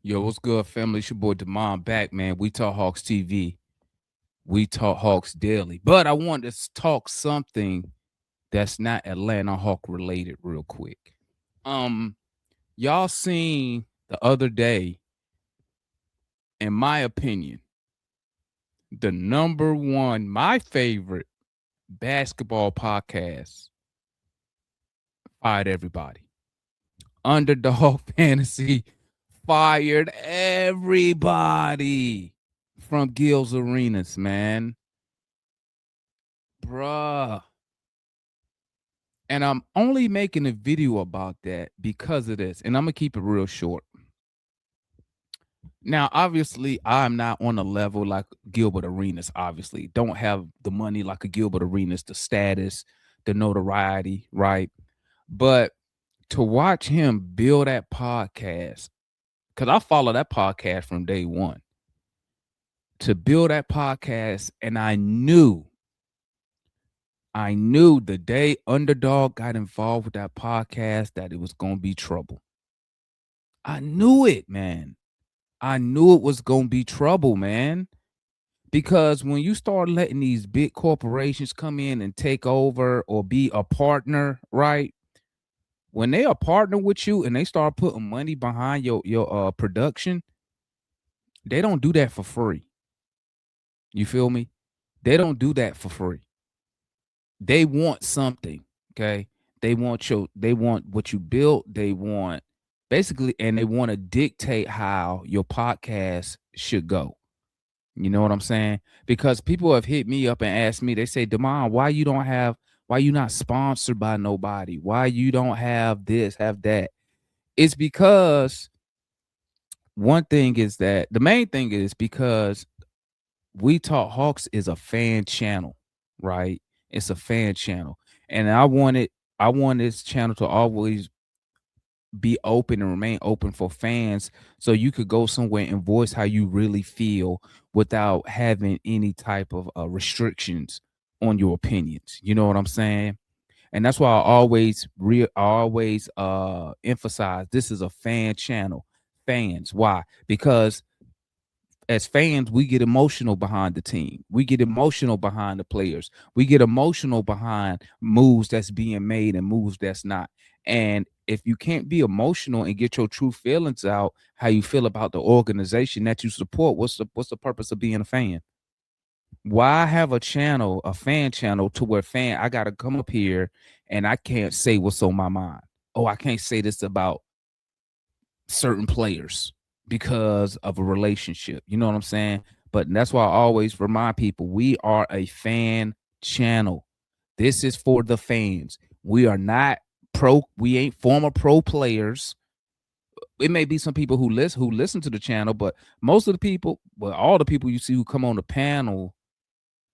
Yo, what's good, family? It's your boy Demond back, man. We Talk Hawks TV. We Talk Hawks daily. But I wanted to talk something that's not Atlanta Hawk related real quick. Um, y'all seen the other day, in my opinion, the number one, my favorite basketball podcast fired everybody. Underdog Fantasy fired everybody from Gils Arenas, man. Bruh. And I'm only making a video about that because of this. And I'm going to keep it real short. Now, obviously, I'm not on a level like Gilbert Arenas, obviously. Don't have the money like a Gilbert Arenas, the status, the notoriety, right? But to watch him build that podcast, because I follow that podcast from day one, to build that podcast, and I knew the day Underdog got involved with that podcast that it was going to be trouble. I knew it, man. I knew it was going to be trouble, man. Because when you start letting these big corporations come in and take over or be a partner, right? When they are partner with you and they start putting money behind your production, they don't do that for free. You feel me? They don't do that for free. They want something, okay? They want what you built. They want basically, and they want to dictate how your podcast should go. You know what I'm saying? Because people have hit me up and asked me, they say, Demond, why you not sponsored by nobody? Why you don't have this, have that? It's because the main thing is because We Talk Hawks is a fan channel, right? It's a fan channel. And I want this channel to always be open and remain open for fans so you could go somewhere and voice how you really feel without having any type of restrictions on your opinions. You know what I'm saying? And that's why I always emphasize this is a fan channel. Fans. Why? Because as fans, we get emotional behind the team. We get emotional behind the players. We get emotional behind moves that's being made and moves that's not. And if you can't be emotional and get your true feelings out, how you feel about the organization that you support, what's the purpose of being a fan? Why have a channel, a fan channel, to where I gotta come up here and I can't say what's on my mind? Oh, I can't say this about certain players because of a relationship. You know what I'm saying? But that's why I always remind people we are a fan channel. This is for the fans. We are not we ain't former pro players. It may be some people who listen to the channel, but most of the people, well, all the people you see who come on the panel,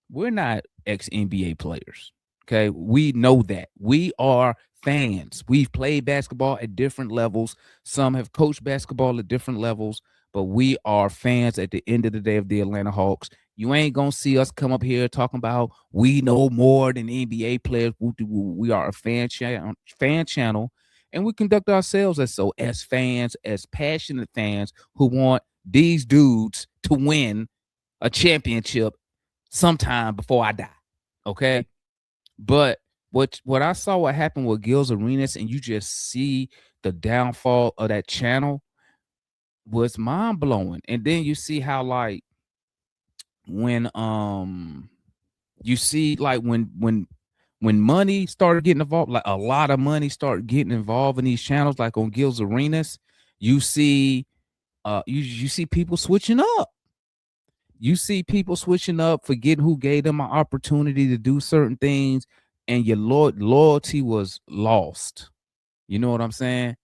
we're not ex NBA players. Okay. We know that. We are fans. We've played basketball at different levels. Some have coached basketball at different levels, but we are fans at the end of the day of the Atlanta Hawks. You ain't going to see us come up here talking about we know more than NBA players. We are a fan channel, and we conduct ourselves as fans, as passionate fans who want these dudes to win a championship sometime before I die. Okay. But what I saw what happened with Gils Arenas, and you just see the downfall of that channel was mind blowing. And then you see how like when you see like when money started getting involved, like a lot of money started getting involved in these channels, like on Gils Arenas, you see you see people switching up. You see people switching up, forgetting who gave them an opportunity to do certain things, and your loyalty was lost. You know what I'm saying?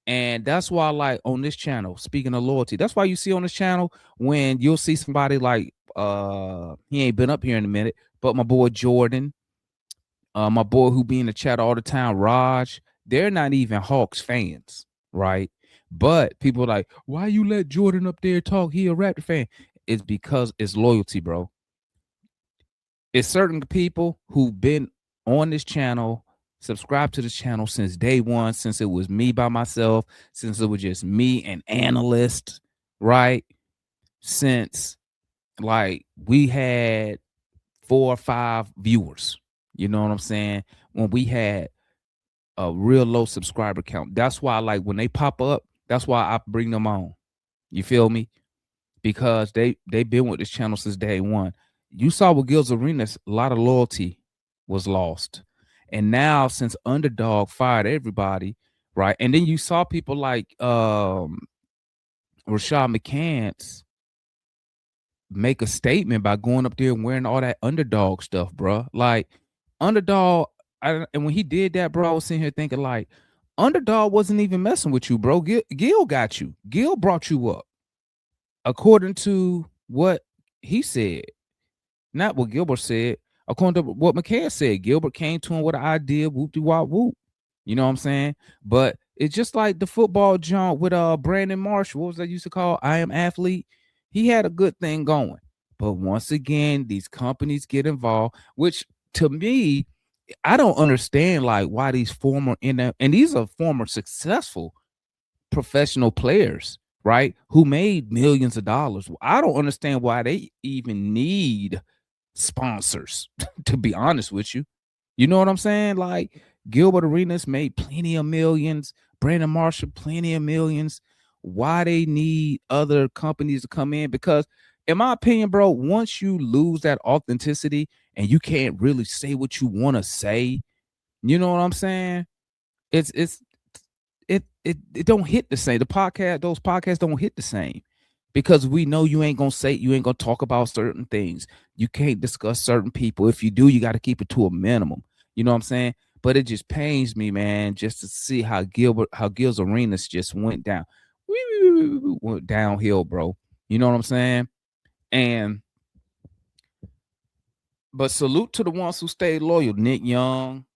And that's why, like on this channel, speaking of loyalty, that's why you see on this channel when you'll see somebody like he ain't been up here in a minute, but my boy Jordan, my boy who be in the chat all the time, Raj, they're not even Hawks fans, right? But people are like, why you let Jordan up there talk? He a Raptor fan. It's because it's loyalty, bro. It's certain people who've been on this channel, subscribed to this channel since day one, since it was me by myself, since it was just me and analysts, right? Since like we had 4 or 5 viewers. You know what I'm saying? When we had a real low subscriber count. That's why, like, when they pop up, that's why I bring them on. You feel me? Because they've been with this channel since day one. You saw with Gils Arenas, a lot of loyalty was lost. And now since Underdog fired everybody, right? And then you saw people like Rashad McCants make a statement by going up there and wearing all that Underdog stuff, bro. Like Underdog, and when he did that, bro, I was sitting here thinking like, Underdog wasn't even messing with you, bro. Gil got you. Gil brought you up, according to what he said, not what Gilbert said. According to what McCann said, Gilbert came to him with an idea, whoop de wop whoop. You know what I'm saying? But it's just like the football jump with Brandon Marshall. What was that used to call? I Am Athlete. He had a good thing going. But once again, these companies get involved, which to me, I don't understand like why these former and these are former successful professional players, right? Who made millions of dollars. I don't understand why they even need sponsors, to be honest with you. You know what I'm saying? Like Gilbert Arenas made plenty of millions, Brandon Marshall, plenty of millions. Why they need other companies to come in? Because, in my opinion, bro, once you lose that authenticity and you can't really say what you want to say, you know what I'm saying? It's it don't hit the same. Those podcasts don't hit the same because we know you ain't gonna talk about certain things. You can't discuss certain people. If you do, you got to keep it to a minimum. You know what I'm saying? But it just pains me, man, just to see how Gil's Arenas just went down, went downhill, bro. You know what I'm saying? And but salute to the ones who stayed loyal. Nick Young,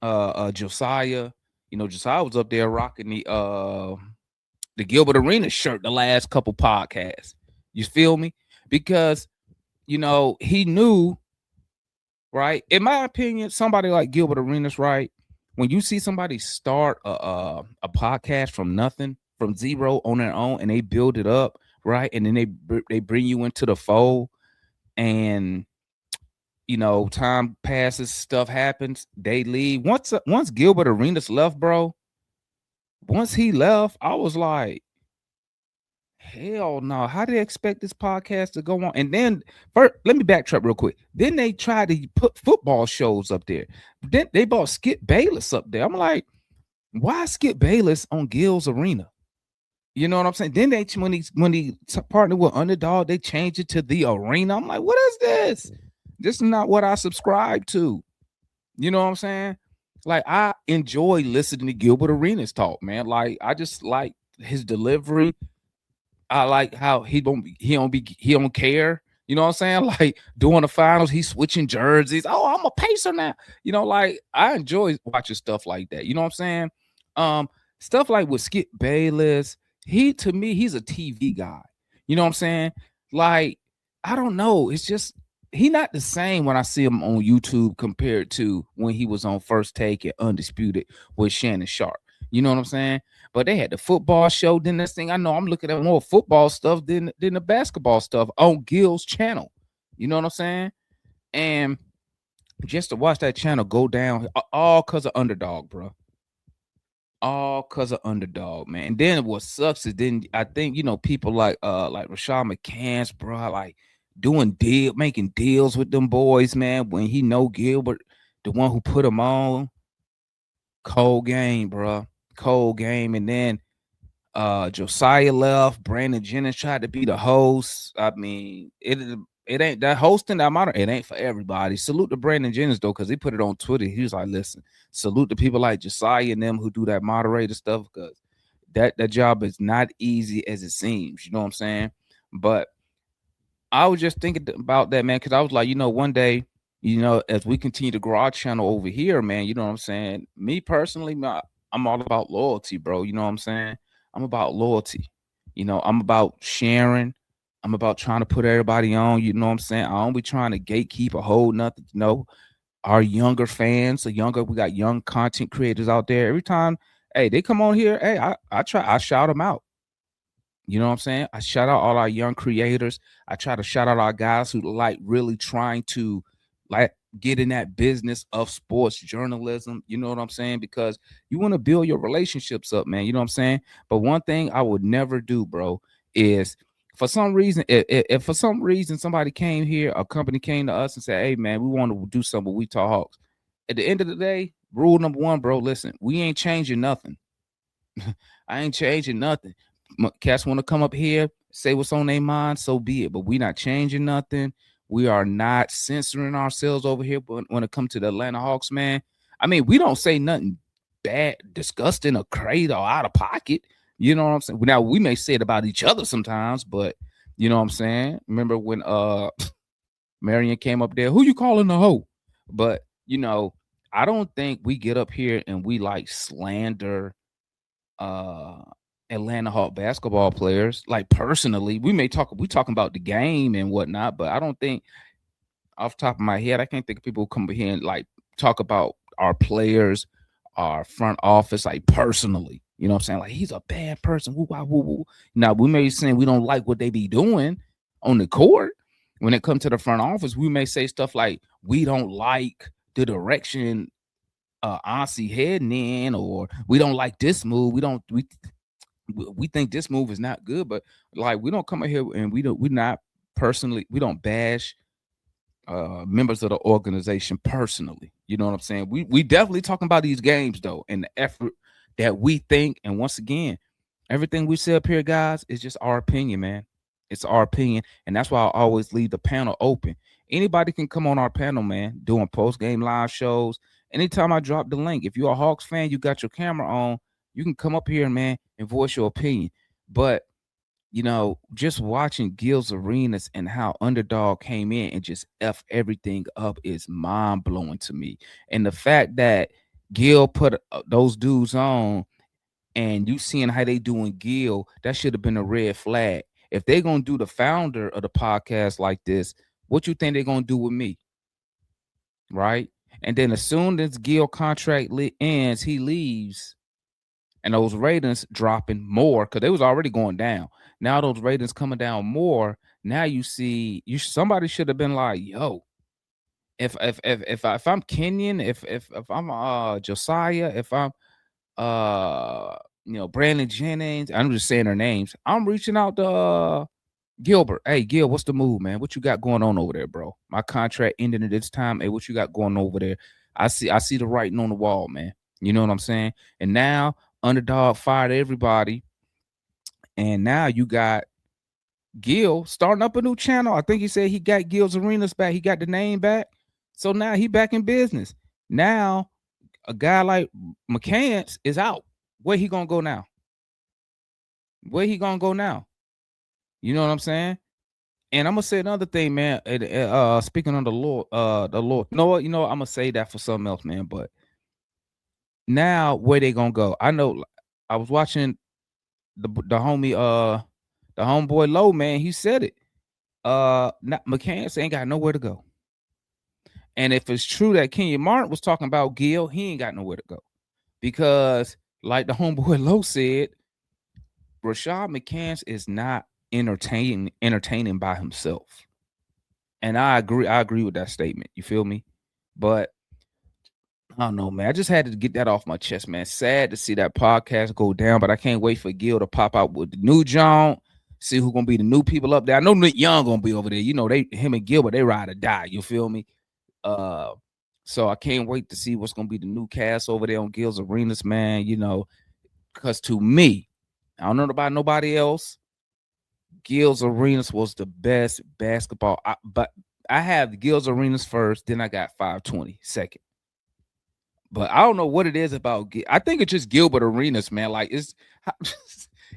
Josiah. You know, Josiah was up there rocking the Gilbert Arenas shirt the last couple podcasts. You feel me? Because you know he knew, right? In my opinion, somebody like Gilbert Arenas, right? When you see somebody start a podcast from nothing, from zero on their own, and they build it up, right? And then they bring you into the fold, and you know time passes, stuff happens, they leave. Once Gilbert Arenas left, bro. Once he left, I was like, hell no. How do they expect this podcast to go on? And then first, let me backtrack real quick. Then they tried to put football shows up there. Then they brought Skip Bayless up there. I'm like, why Skip Bayless on Gil's Arena? You know what I'm saying? Then when he partnered with Underdog, they changed it to the Arena. I'm like, what is this? This is not what I subscribe to. You know what I'm saying? Like I enjoy listening to Gilbert Arenas talk, man. Like I just like his delivery. I like how he don't care. You know what I'm saying? Like during the finals, he's switching jerseys. Oh, I'm a pacer now. You know, like I enjoy watching stuff like that. You know what I'm saying? Stuff like with Skip Bayless, to me, he's a TV guy. You know what I'm saying? Like, I don't know. It's just he not the same when I see him on YouTube compared to when he was on First Take and Undisputed with Shannon Sharp. You know what I'm saying? But they had the football show. Then next thing I know, I'm looking at more football stuff than the basketball stuff on Gil's channel. You know what I'm saying? And just to watch that channel go down, all because of Underdog, bro. All because of Underdog, man. And then what sucks is then I think people like Rashad McCants, bro, like making deals with them boys, man. When he know Gilbert, the one who put him on, cold game, bro, cold game. And then Josiah left. Brandon Jennings tried to be the host. I mean, it ain't that hosting that matter. It ain't for everybody. Salute to Brandon Jennings though, because he put it on Twitter. He was like, listen, salute to people like Josiah and them who do that moderator stuff, because that job is not easy as it seems. You know what I'm saying? But I was just thinking about that, man, because I was like, one day, as we continue to grow our channel over here, man, you know what I'm saying? Me personally, I'm all about loyalty, bro. You know what I'm saying? I'm about loyalty. I'm about sharing. I'm about trying to put everybody on. You know what I'm saying? I don't be trying to gatekeep or hold nothing. No, our younger fans, we got young content creators out there. Every time, hey, they come on here, hey, I shout them out. You know what I'm saying? I shout out all our young creators. I try to shout out our guys who like really trying to like get in that business of sports journalism. You know what I'm saying? Because you want to build your relationships up, man. You know what I'm saying? But one thing I would never do, bro, is for some reason, if for some reason somebody came here, a company came to us and said, "Hey, man, we want to do something with We Talk Hawks." At the end of the day, rule number one, bro, listen, we ain't changing nothing. I ain't changing nothing. Cats want to come up here, say what's on their mind, so be it. But we not changing nothing. We are not censoring ourselves over here. But when it comes to the Atlanta Hawks, man, I mean, we don't say nothing bad, disgusting, or crazy, or out of pocket. You know what I'm saying? Now we may say it about each other sometimes, but you know what I'm saying? Remember when Marion came up there, who you calling the hoe? But I don't think we get up here and we like slander uh Atlanta Hawk basketball players. Like personally, we talking about the game and whatnot, but I don't think off the top of my head, I can't think of people who come here and like talk about our players, our front office, like personally. You know what I'm saying? Like he's a bad person. Woo, wah, woo, woo. Now we may be saying we don't like what they be doing on the court. When it comes to the front office, we may say stuff like we don't like the direction Aussie heading in, or we don't like this move. We think this move is not good, but like we don't come in here and we don't bash members of the organization personally. You know what I'm saying? We definitely talking about these games though, and the effort that we think. And once again, everything we say up here, guys, is just our opinion, man. It's our opinion, and that's why I always leave the panel open. Anybody can come on our panel, man, doing post game live shows. Anytime I drop the link, if you're a Hawks fan, you got your camera on, you can come up here, man, and voice your opinion. But just watching Gils Arenas and how Underdog came in and just F everything up is mind blowing to me. And the fact that Gil put those dudes on and you seeing how they doing Gil, that should have been a red flag. If they're going to do the founder of the podcast like this, what you think they're going to do with me? Right? And then as soon as Gil contract ends, he leaves. And those ratings dropping more because they was already going down. Now those ratings coming down more. Now you see, somebody should have been like, "Yo, if I'm Kenyon, if I'm Josiah, if I'm Brandon Jennings, I'm just saying their names. I'm reaching out to Gilbert. Hey, Gil, what's the move, man? What you got going on over there, bro? My contract ending at this time. Hey, what you got going over there? I see the writing on the wall, man. You know what I'm saying? And now Underdog fired everybody, and now you got Gil starting up a new channel. I think he said he got Gil's Arenas back. He got the name back, so now he back in business. Now a guy like McCants is out. Where he gonna go now? Where he gonna go now? You know what I'm saying? And I'm gonna say another thing, man. Speaking of the Lord, You know what? I'm gonna say that for something else, man. But now where they gonna go? I know. I was watching the homeboy Low, man. He said it. McCants ain't got nowhere to go. And if it's true that Kenyon Martin was talking about Gil, he ain't got nowhere to go because, like the homeboy Low said, Rashad McCants is not entertaining by himself. And I agree with that statement. You feel me? But I don't know, man. I just had to get that off my chest, man. Sad to see that podcast go down, but I can't wait for Gil to pop out with the new John. See who's gonna be the new people up there. I know Nick Young gonna be over there. Him and Gilbert, they ride or die. You feel me? So I can't wait to see what's gonna be the new cast over there on Gil's Arenas, man. Because to me, I don't know about nobody else. Gil's Arenas was the best basketball. But I have Gil's Arenas first, then I got 520 second. But I don't know what it is about. I think it's just Gilbert Arenas, man. Like it's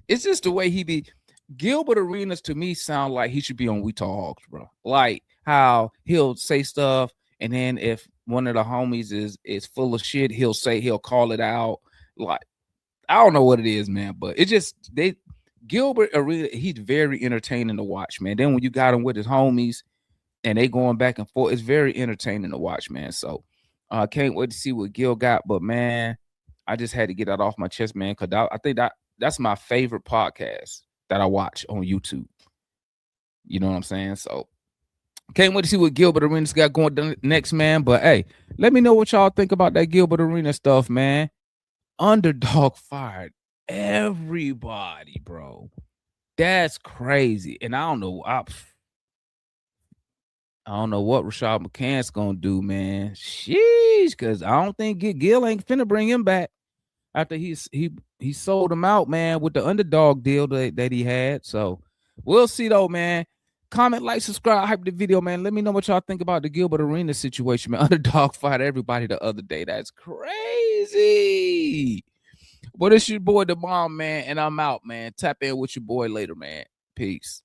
just the way he be. Gilbert Arenas to me sound like he should be on We Talk Hawks, bro. Like how he'll say stuff, and then if one of the homies is full of shit, he'll call it out. Like I don't know what it is, man, but it just Gilbert Arenas, he's very entertaining to watch, man. Then when you got him with his homies and they going back and forth, it's very entertaining to watch, man. So I can't wait to see what Gil got, but man, I just had to get that off my chest, man, because I think that's my favorite podcast. that I watch on YouTube. You know what I'm saying? So can't wait to see what Gilbert Arenas got going next, man. But hey, let me know what y'all think about that Gilbert Arenas stuff, man. Underdog fired everybody, bro. That's crazy. And I don't know. I don't know what Rashad McCann's gonna do, man. Sheesh, because I don't think Gil ain't finna bring him back after he sold him out, man, with the Underdog deal that he had. So we'll see though, man. Comment, like, subscribe, hype the video, man. Let me know what y'all think about the Gilbert Arenas situation, man. Underdog fired everybody the other day. That's crazy. But it's your boy, the Bomb, man, and I'm out, man. Tap in with your boy later, man. Peace.